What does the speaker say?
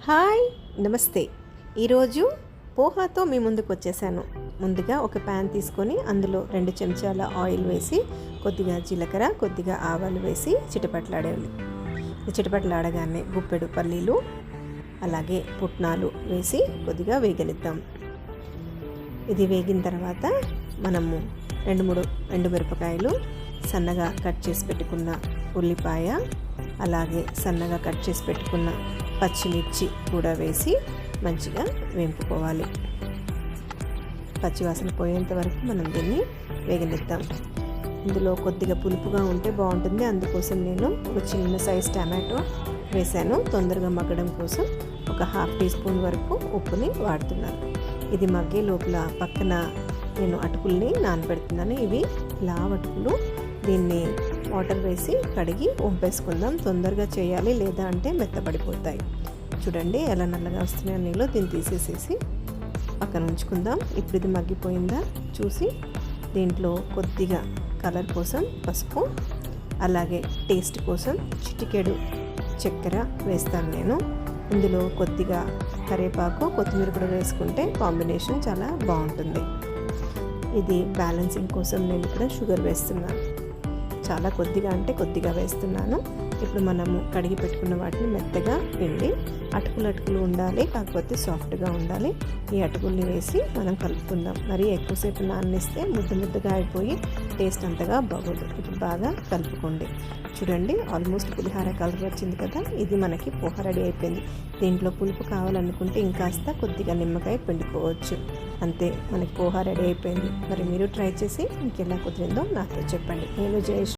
Hi నమస్తే. ఈరోజు పోహాతో మీ ముందుకు వచ్చేసాను. ముందుగా ఒక ప్యాన్ తీసుకొని అందులో 2 చెంచాల ఆయిల్ వేసి కొద్దిగా జీలకర్ర కొద్దిగా ఆవాలు వేసి చిటపట్లాడేవి. చిటపట్లాడగానే గుప్పెడు పల్లీలు అలాగే పుట్నాలు వేసి కొద్దిగా వేగనిద్దాం. ఇది వేగిన తర్వాత మనము 2-3 ఎండుమిరపకాయలు, సన్నగా కట్ చేసి పెట్టుకున్న ఉల్లిపాయ, అలాగే సన్నగా కట్ చేసి పెట్టుకున్న పచ్చిమిర్చి కూడా వేసి మంచిగా వేపుకోవాలి. పచ్చివాసన పోయేంత వరకు మనం దీన్ని వేగనిద్దాం. ఇందులో కొద్దిగా పులుపుగా ఉంటే బాగుంటుంది, అందుకోసం నేను ఒక చిన్న సైజ్ టమాటో వేసాను. తొందరగా మగ్గడం కోసం ఒక 1/2 టీ స్పూన్ వరకు ఉప్పుని వాడుతున్నాను. ఇది మగ్గే లోపల పక్కన నేను అటుకుల్ని నానబెడుతున్నాను. ఇవి లావు అటుకులు. దీన్ని వాటర్ వేసి కడిగి వంపేసుకుందాం. తొందరగా చేయాలి, లేదా అంటే మెత్తపడిపోతాయి. చూడండి ఎలా నల్లగా వస్తున్నాయో నీళ్ళు. దీన్ని తీసేసేసి పక్కన ఉంచుకుందాం. ఇప్పుడు ఇది మగ్గిపోయిందా చూసి దీంట్లో కొద్దిగా కలర్ కోసం పసుపు, అలాగే టేస్ట్ కోసం చిటికెడు చక్కెర వేస్తాను నేను. ఇందులో కొద్దిగా కరివేపాకు, కొత్తిమీర కూడా వేసుకుంటే కాంబినేషన్ చాలా బాగుంటుంది. ఇది బ్యాలెన్సింగ్ కోసం నేను ఇక్కడ షుగర్ వేస్తున్నాను. చాలా కొద్దిగా అంటే కొద్దిగా వేస్తున్నాను. ఇప్పుడు మనము కడిగి పెట్టుకున్న వాటిని మెత్తగా పిండి, అటుకులు ఉండాలి, కాకపోతే సాఫ్ట్గా ఉండాలి. ఈ అటుకుల్ని వేసి మనం కలుపుకుందాం. మరి ఎక్కువసేపు నాననిస్తే ముద్దగా అయిపోయి టేస్ట్ అంతగా బాగోదు. ఇప్పుడు బాగా కలుపుకోండి. చూడండి ఆల్మోస్ట్ పులిహార కలర్ వచ్చింది కదా. ఇది మనకి పోహ రెడీ అయిపోయింది. దీంట్లో పులుపు కావాలనుకుంటే ఇంకాస్త కొద్దిగా నిమ్మకాయ పిండుకోవచ్చు. అంతే, మనకి పోహ రెడీ అయిపోయింది. మరి మీరు ట్రై చేసి మీకు ఎలా కుదిరిందో నాతో చెప్పండి. నేను జయశ్రీ.